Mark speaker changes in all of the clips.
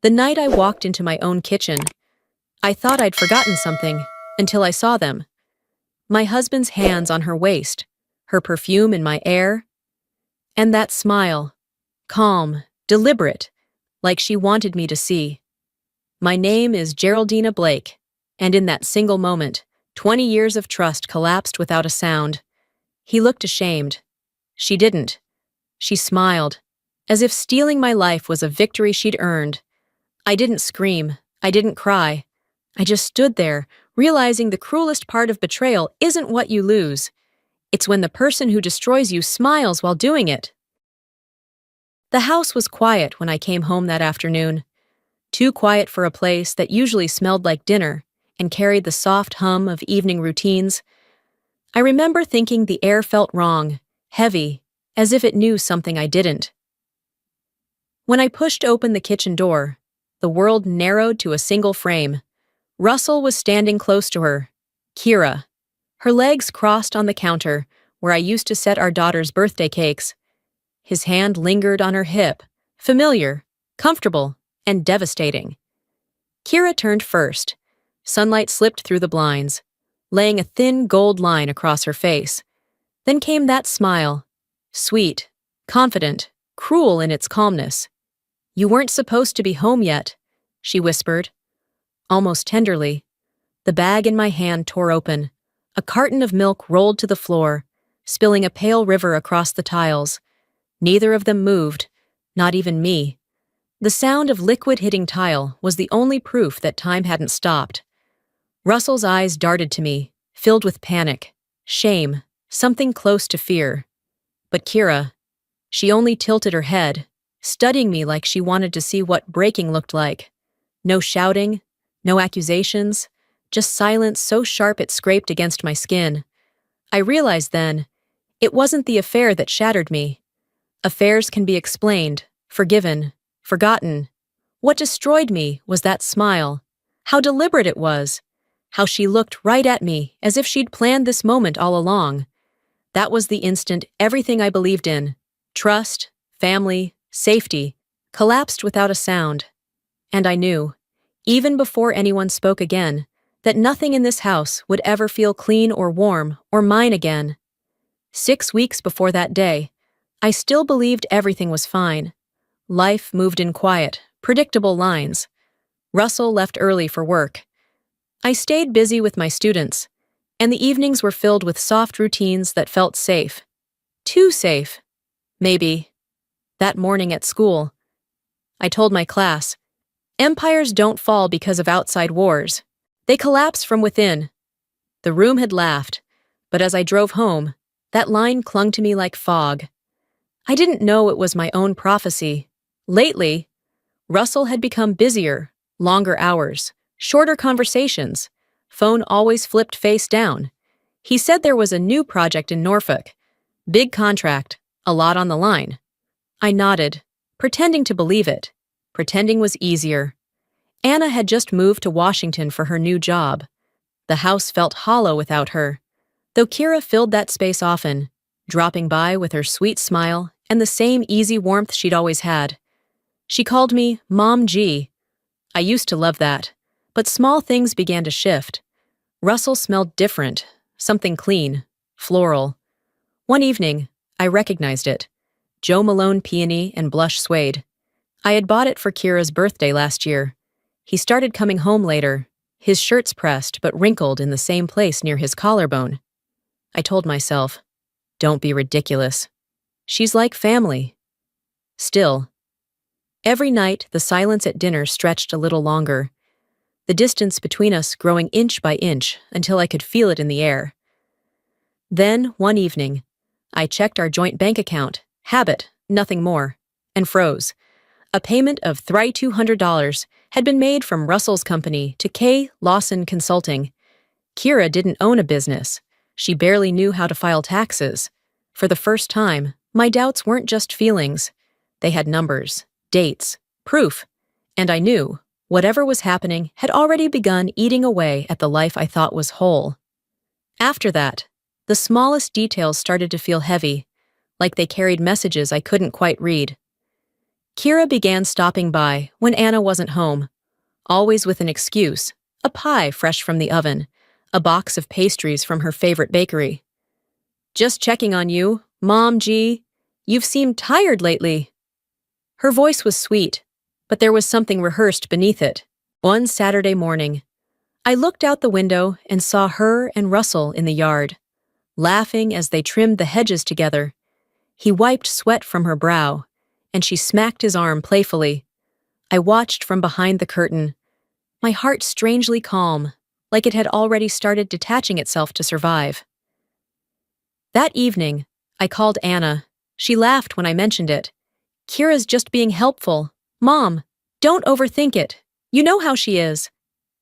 Speaker 1: The night I walked into my own kitchen, I thought I'd forgotten something until I saw them. My husband's hands on her waist, her perfume in my air, and that smile, calm, deliberate, like she wanted me to see. My name is Geraldina Blake, and in that single moment, 20 years of trust collapsed without a sound. He looked ashamed. She didn't. She smiled, as if stealing my life was a victory she'd earned. I didn't scream. I didn't cry. I just stood there, realizing the cruelest part of betrayal isn't what you lose. It's when the person who destroys you smiles while doing it. The house was quiet when I came home that afternoon. Too quiet for a place that usually smelled like dinner and carried the soft hum of evening routines. I remember thinking the air felt wrong, heavy, as if it knew something I didn't. When I pushed open the kitchen door, the world narrowed to a single frame. Russell was standing close to her, Kira, her legs crossed on the counter where I used to set our daughter's birthday cakes. His hand lingered on her hip, familiar, comfortable, and devastating. Kira turned first. Sunlight slipped through the blinds, laying a thin gold line across her face. Then came that smile, sweet, confident, cruel in its calmness. "You weren't supposed to be home yet," she whispered, almost tenderly. The bag in my hand tore open. A carton of milk rolled to the floor, spilling a pale river across the tiles. Neither of them moved, not even me. The sound of liquid hitting tile was the only proof that time hadn't stopped. Russell's eyes darted to me, filled with panic, shame, something close to fear. But Kira, she only tilted her head, studying me like she wanted to see what breaking looked like. No shouting, no accusations, just silence so sharp it scraped against my skin. I realized then, it wasn't the affair that shattered me. Affairs can be explained, forgiven, forgotten. What destroyed me was that smile. How deliberate it was. How she looked right at me as if she'd planned this moment all along. That was the instant everything I believed in, trust, family, safety, collapsed without a sound. And I knew, even before anyone spoke again, that nothing in this house would ever feel clean or warm or mine again. 6 weeks before that day, I still believed everything was fine. Life moved in quiet, predictable lines. Russell left early for work. I stayed busy with my students, and the evenings were filled with soft routines that felt safe. Too safe, maybe. That morning at school, I told my class, "Empires don't fall because of outside wars. They collapse from within." The room had laughed, but as I drove home, that line clung to me like fog. I didn't know it was my own prophecy. Lately, Russell had become busier, longer hours, shorter conversations. Phone always flipped face down. He said there was a new project in Norfolk. Big contract, a lot on the line. I nodded, pretending to believe it. Pretending was easier. Anna had just moved to Washington for her new job. The house felt hollow without her, though Kira filled that space often, dropping by with her sweet smile and the same easy warmth she'd always had. She called me Mom G. I used to love that, but small things began to shift. Russell smelled different, something clean, floral. One evening, I recognized it. Joe Malone peony and blush suede. I had bought it for Kira's birthday last year. He started coming home later, his shirts pressed but wrinkled in the same place near his collarbone. I told myself, don't be ridiculous. She's like family. Still, every night the silence at dinner stretched a little longer, the distance between us growing inch by inch until I could feel it in the air. Then, one evening, I checked our joint bank account, habit, nothing more, and froze. A payment of $200 had been made from Russell's company to K. Lawson Consulting. Kira didn't own a business. She barely knew how to file taxes. For the first time, my doubts weren't just feelings. They had numbers, dates, proof, and I knew whatever was happening had already begun eating away at the life I thought was whole. After that, the smallest details started to feel heavy, like they carried messages I couldn't quite read. Kira began stopping by when Anna wasn't home, always with an excuse: a pie fresh from the oven, a box of pastries from her favorite bakery. "Just checking on you, Mom G. You've seemed tired lately." Her voice was sweet, but there was something rehearsed beneath it. One Saturday morning, I looked out the window and saw her and Russell in the yard, laughing as they trimmed the hedges together. He wiped sweat from her brow, and she smacked his arm playfully. I watched from behind the curtain, my heart strangely calm, like it had already started detaching itself to survive. That evening, I called Anna. She laughed when I mentioned it. "Kira's just being helpful. Mom, don't overthink it. You know how she is."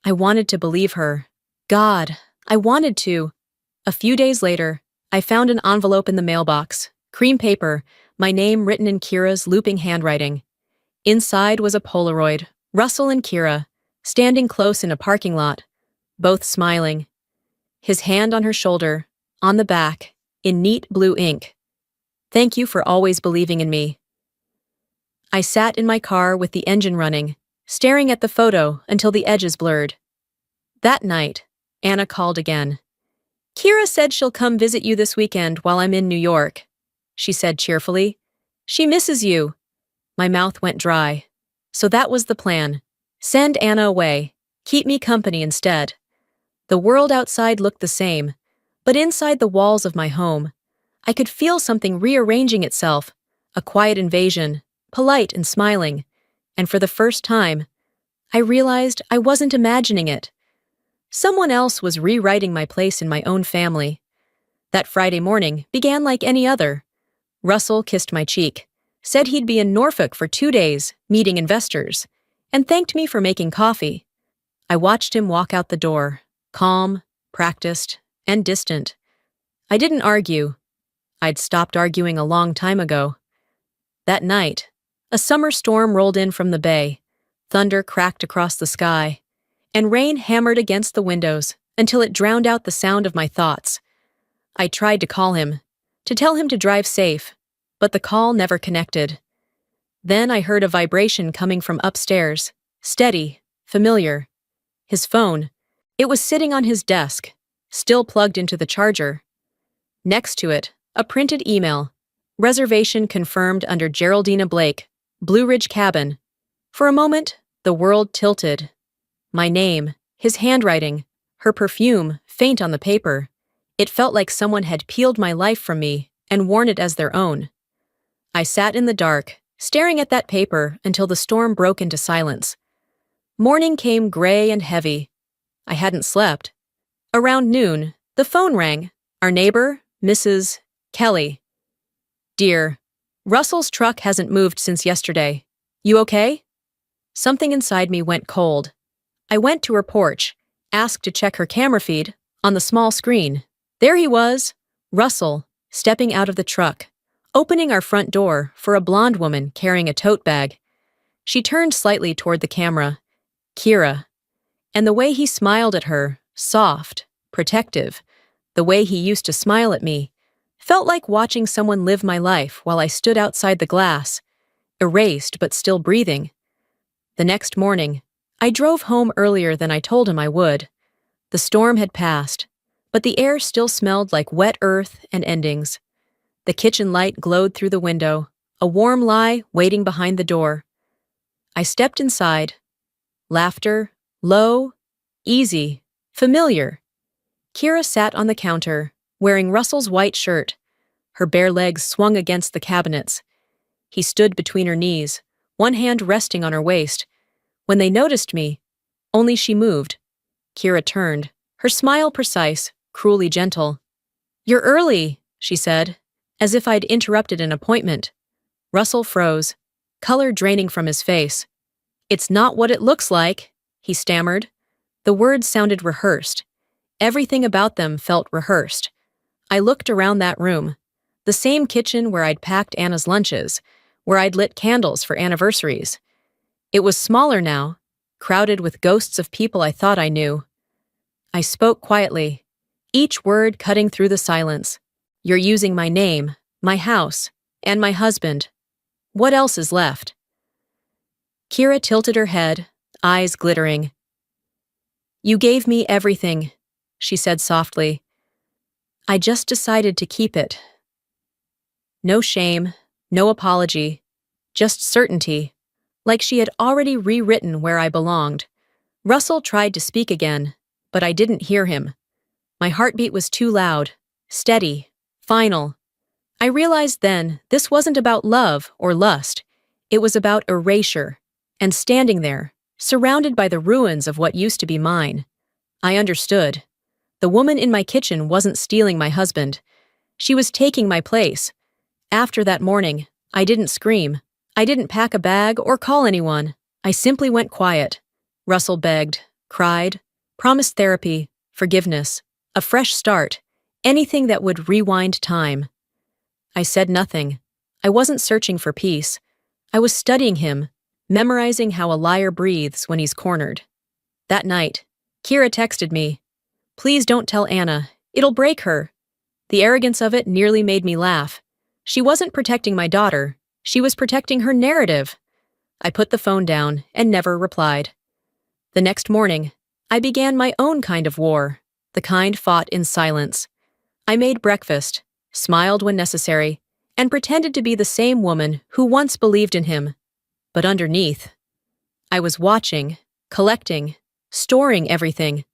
Speaker 1: I wanted to believe her. God, I wanted to. A few days later, I found an envelope in the mailbox, cream paper, my name written in Kira's looping handwriting. Inside was a Polaroid, Russell and Kira, standing close in a parking lot, both smiling. His hand on her shoulder, on the back, in neat blue ink. "Thank you for always believing in me." I sat in my car with the engine running, staring at the photo until the edges blurred. That night, Anna called again. "Kira said she'll come visit you this weekend while I'm in New York," she said cheerfully. "She misses you." My mouth went dry. So that was the plan. Send Anna away. Keep me company instead. The world outside looked the same, but inside the walls of my home, I could feel something rearranging itself, a quiet invasion, polite and smiling, and for the first time, I realized I wasn't imagining it. Someone else was rewriting my place in my own family. That Friday morning began like any other. Russell kissed my cheek, said he'd be in Norfolk for 2 days, meeting investors, and thanked me for making coffee. I watched him walk out the door, calm, practiced, and distant. I didn't argue. I'd stopped arguing a long time ago. That night, a summer storm rolled in from the bay. Thunder cracked across the sky, and rain hammered against the windows until it drowned out the sound of my thoughts. I tried to call him, to tell him to drive safe, but the call never connected. Then I heard a vibration coming from upstairs, steady, familiar. His phone. It was sitting on his desk, still plugged into the charger. Next to it, a printed email. Reservation confirmed under Geraldina Blake, Blue Ridge Cabin. For a moment, the world tilted. My name, his handwriting, her perfume, faint on the paper. It felt like someone had peeled my life from me and worn it as their own. I sat in the dark, staring at that paper until the storm broke into silence. Morning came gray and heavy. I hadn't slept. Around noon, the phone rang. Our neighbor, Mrs. Kelly. "Dear, Russell's truck hasn't moved since yesterday. You okay?" Something inside me went cold. I went to her porch, asked to check her camera feed on the small screen. There he was, Russell, stepping out of the truck, opening our front door for a blonde woman carrying a tote bag. She turned slightly toward the camera. Kira. And the way he smiled at her, soft, protective, the way he used to smile at me, felt like watching someone live my life while I stood outside the glass, erased but still breathing. The next morning, I drove home earlier than I told him I would. The storm had passed, but the air still smelled like wet earth and endings. The kitchen light glowed through the window, a warm lie waiting behind the door. I stepped inside. Laughter, low, easy, familiar. Kira sat on the counter, wearing Russell's white shirt. Her bare legs swung against the cabinets. He stood between her knees, one hand resting on her waist. When they noticed me, only she moved. Kira turned, her smile precise, cruelly gentle. "You're early," she said, as if I'd interrupted an appointment. Russell froze, color draining from his face. "It's not what it looks like," he stammered. The words sounded rehearsed. Everything about them felt rehearsed. I looked around that room, the same kitchen where I'd packed Anna's lunches, where I'd lit candles for anniversaries. It was smaller now, crowded with ghosts of people I thought I knew. I spoke quietly, each word cutting through the silence. "You're using my name, my house, and my husband. What else is left?" Kira tilted her head, eyes glittering. "You gave me everything," she said softly. "I just decided to keep it." No shame, no apology, just certainty, like she had already rewritten where I belonged. Russell tried to speak again, but I didn't hear him. My heartbeat was too loud, steady, final. I realized then this wasn't about love or lust. It was about erasure. And standing there, surrounded by the ruins of what used to be mine, I understood. The woman in my kitchen wasn't stealing my husband. She was taking my place. After that morning, I didn't scream. I didn't pack a bag or call anyone. I simply went quiet. Russell begged, cried, promised therapy, forgiveness, a fresh start, anything that would rewind time. I said nothing. I wasn't searching for peace. I was studying him, memorizing how a liar breathes when he's cornered. That night, Kira texted me, "Please don't tell Anna. It'll break her." The arrogance of it nearly made me laugh. She wasn't protecting my daughter. She was protecting her narrative. I put the phone down and never replied. The next morning, I began my own kind of war, the kind fought in silence. I made breakfast, smiled when necessary, and pretended to be the same woman who once believed in him. But underneath, I was watching, collecting, storing everything.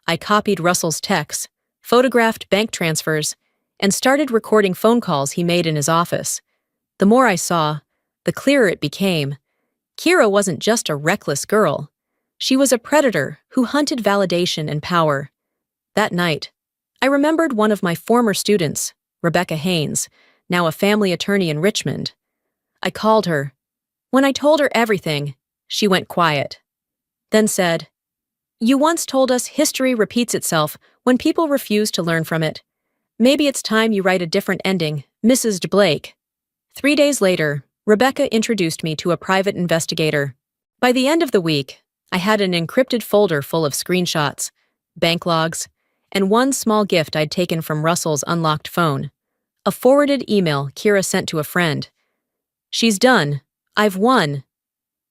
Speaker 1: I copied Russell's texts, photographed bank transfers, and started recording phone calls he made in his office. The more I saw, the clearer it became. Kira wasn't just a reckless girl. She was a predator who hunted validation and power. That night, I remembered one of my former students, Rebecca Haynes, now a family attorney in Richmond. I called her. When I told her everything, she went quiet. Then said, "You once told us history repeats itself when people refuse to learn from it. Maybe it's time you write a different ending, Mrs. Blake." 3 days later, Rebecca introduced me to a private investigator. By the end of the week, I had an encrypted folder full of screenshots, bank logs, and one small gift I'd taken from Russell's unlocked phone. A forwarded email Kira sent to a friend. "She's done. I've won."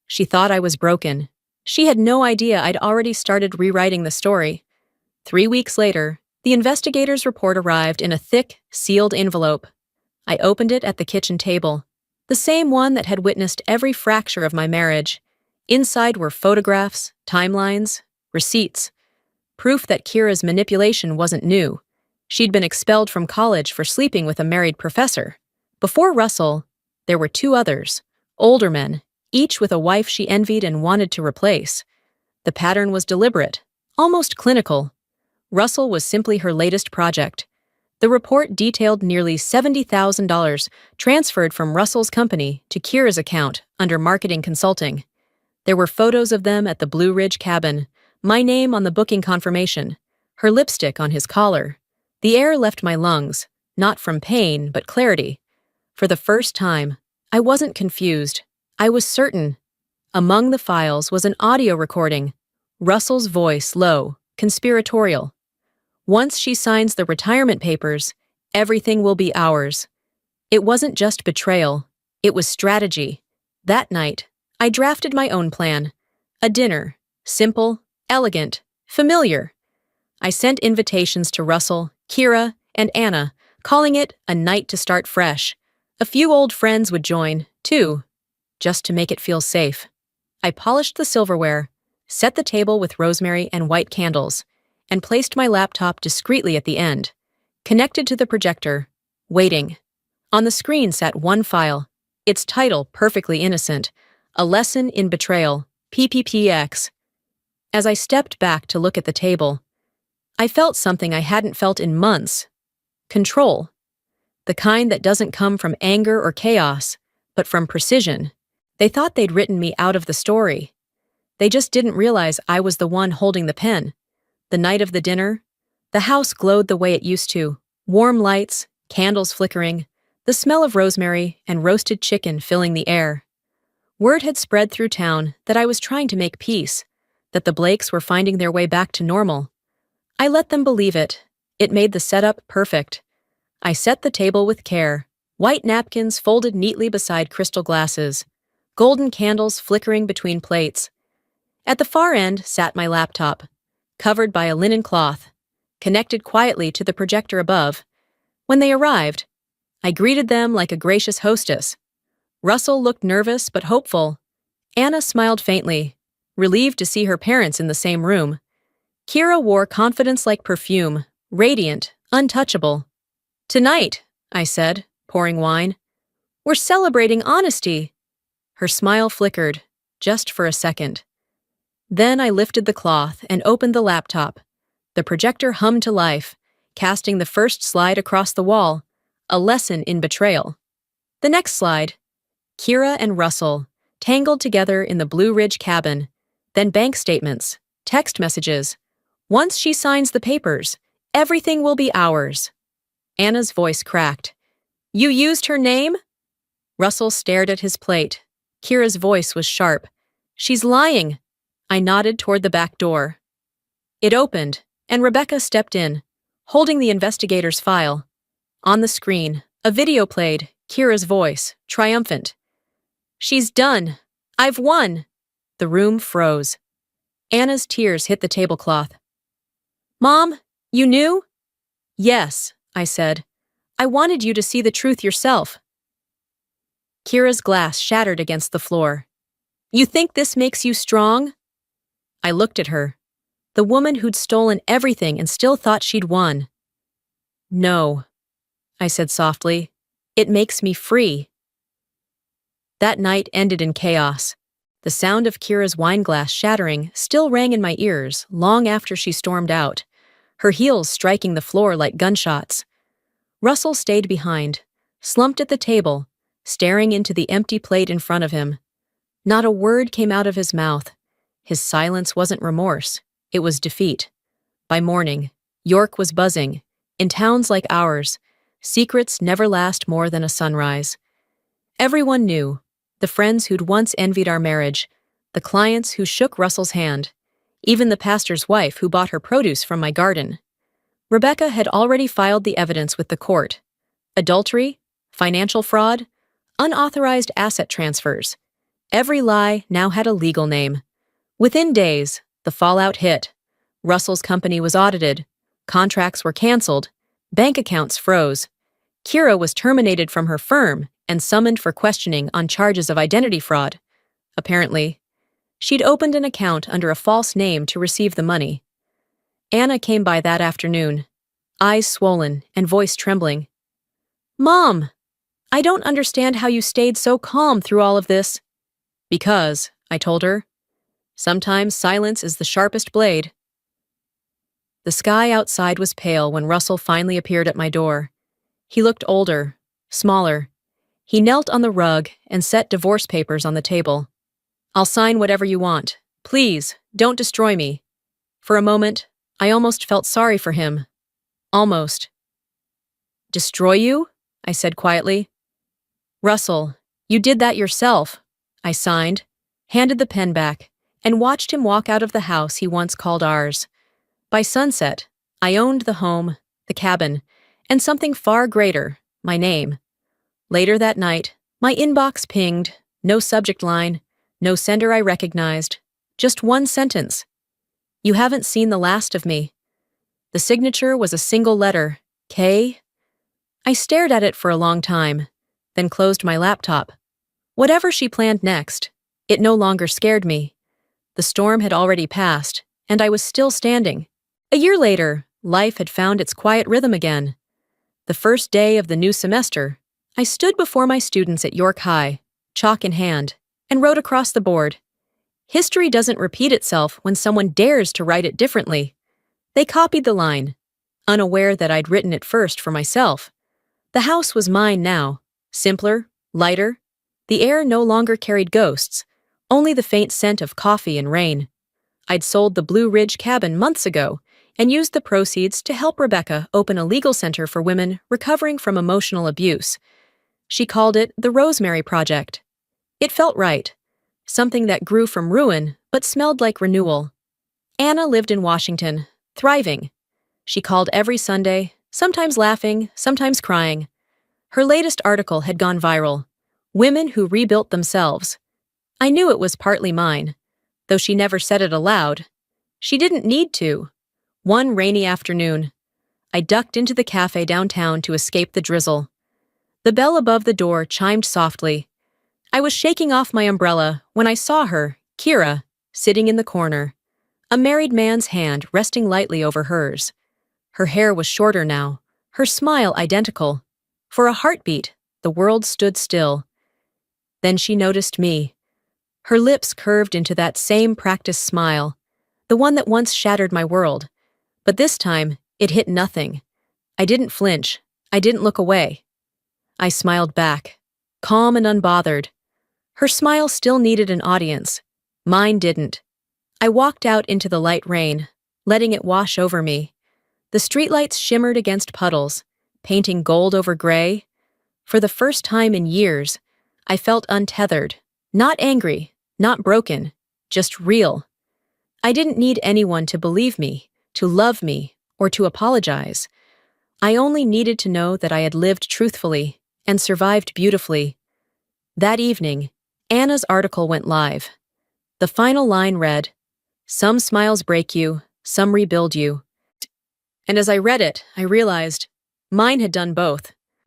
Speaker 1: She thought I was broken. She had no idea I'd already started rewriting the story. 3 weeks later, the investigator's report arrived in a thick, sealed envelope. I opened it at the kitchen table, the same one that had witnessed every fracture of my marriage. Inside were photographs, timelines, receipts, proof that Kira's manipulation wasn't new. She'd been expelled from college for sleeping with a married professor. Before Russell, there were 2 others, older men, each with a wife she envied and wanted to replace. The pattern was deliberate, almost clinical. Russell was simply her latest project. The report detailed nearly $70,000 transferred from Russell's company to Kira's account under marketing consulting. There were photos of them at the Blue Ridge cabin, my name on the booking confirmation, her lipstick on his collar. The air left my lungs, not from pain, but clarity. For the first time, I wasn't confused. I was certain. Among the files was an audio recording, Russell's voice low, conspiratorial. "Once she signs the retirement papers, everything will be ours." It wasn't just betrayal, it was strategy. That night, I drafted my own plan. A dinner, simple, elegant, familiar. I sent invitations to Russell, Kira, and Anna, calling it a night to start fresh. A few old friends would join, too, just to make it feel safe. I polished the silverware, set the table with rosemary and white candles, and placed my laptop discreetly at the end, connected to the projector, waiting. On the screen sat one file, its title perfectly innocent, A Lesson in Betrayal, PPPX. As I stepped back to look at the table, I felt something I hadn't felt in months. Control. The kind that doesn't come from anger or chaos, but from precision. They thought they'd written me out of the story. They just didn't realize I was the one holding the pen. The night of the dinner, the house glowed the way it used to, warm lights, candles flickering, the smell of rosemary and roasted chicken filling the air. Word had spread through town that I was trying to make peace, that the Blakes were finding their way back to normal. I let them believe it. It made the setup perfect. I set the table with care, white napkins folded neatly beside crystal glasses, golden candles flickering between plates. At the far end sat my laptop, covered by a linen cloth, connected quietly to the projector above. When they arrived, I greeted them like a gracious hostess. Russell looked nervous but hopeful. Anna smiled faintly, relieved to see her parents in the same room. Kira wore confidence like perfume, radiant, untouchable. "Tonight," I said, pouring wine, "we're celebrating honesty." Her smile flickered, just for a second. Then I lifted the cloth and opened the laptop. The projector hummed to life, casting the first slide across the wall, a lesson in betrayal. The next slide, Kira and Russell, tangled together in the Blue Ridge cabin, then bank statements, text messages. "Once she signs the papers, everything will be ours." Anna's voice cracked. "You used her name?" Russell stared at his plate. Kira's voice was sharp. "She's lying." I nodded toward the back door. It opened, and Rebecca stepped in, holding the investigator's file. On the screen, a video played, Kira's voice, triumphant. "She's done. I've won." The room froze. Anna's tears hit the tablecloth. "Mom, you knew?" "Yes," I said. "I wanted you to see the truth yourself." Kira's glass shattered against the floor. "You think this makes you strong?" I looked at her, the woman who'd stolen everything and still thought she'd won. "No," I said softly. "It makes me free." That night ended in chaos. The sound of Kira's wine glass shattering still rang in my ears long after she stormed out, her heels striking the floor like gunshots. Russell stayed behind, slumped at the table, staring into the empty plate in front of him. Not a word came out of his mouth. His silence wasn't remorse, it was defeat. By morning, York was buzzing. In towns like ours, secrets never last more than a sunrise. Everyone knew, the friends who'd once envied our marriage, the clients who shook Russell's hand, even the pastor's wife who bought her produce from my garden. Rebecca had already filed the evidence with the court. Adultery, financial fraud, unauthorized asset transfers. Every lie now had a legal name. Within days, the fallout hit. Russell's company was audited, contracts were canceled, bank accounts froze. Kira was terminated from her firm and summoned for questioning on charges of identity fraud. Apparently, she'd opened an account under a false name to receive the money. Anna came by that afternoon, eyes swollen and voice trembling. "Mom, I don't understand how you stayed so calm through all of this." "Because," I told her, "sometimes silence is the sharpest blade." The sky outside was pale when Russell finally appeared at my door. He looked older, smaller. He knelt on the rug and set divorce papers on the table. "I'll sign whatever you want. Please, don't destroy me." For a moment, I almost felt sorry for him. Almost. "Destroy you?" I said quietly. "Russell, you did that yourself." I signed, handed the pen back, and watched him walk out of the house he once called ours. By sunset, I owned the home, the cabin, and something far greater, my name. Later that night, my inbox pinged, no subject line, no sender I recognized, just one sentence. "You haven't seen the last of me." The signature was a single letter, K. I stared at it for a long time, then closed my laptop. Whatever she planned next, it no longer scared me. The storm had already passed, and I was still standing. A year later, life had found its quiet rhythm again. The first day of the new semester, I stood before my students at York High, chalk in hand, and wrote across the board, "History doesn't repeat itself when someone dares to write it differently." They copied the line, unaware that I'd written it first for myself. The house was mine now, simpler, lighter. The air no longer carried ghosts, only the faint scent of coffee and rain. I'd sold the Blue Ridge cabin months ago and used the proceeds to help Rebecca open a legal center for women recovering from emotional abuse. She called it the Rosemary Project. It felt right, something that grew from ruin but smelled like renewal. Anna lived in Washington, thriving. She called every Sunday, sometimes laughing, sometimes crying. Her latest article had gone viral. Women who rebuilt themselves. I knew it was partly mine, though she never said it aloud. She didn't need to. One rainy afternoon, I ducked into the cafe downtown to escape the drizzle. The bell above the door chimed softly. I was shaking off my umbrella when I saw her, Kira, sitting in the corner, a married man's hand resting lightly over hers. Her hair was shorter now, her smile identical. For a heartbeat, the world stood still. Then she noticed me. Her lips curved into that same practiced smile, the one that once shattered my world. But this time, it hit nothing. I didn't flinch. I didn't look away. I smiled back, calm and unbothered. Her smile still needed an audience. Mine didn't. I walked out into the light rain, letting it wash over me. The streetlights shimmered against puddles, painting gold over gray. For the first time in years, I felt untethered, not angry, not broken, just real. I didn't need anyone to believe me, to love me, or to apologize. I only needed to know that I had lived truthfully and survived beautifully. That evening, Anna's article went live. The final line read, "Some smiles break you, some rebuild you." And as I read it, I realized mine had done both.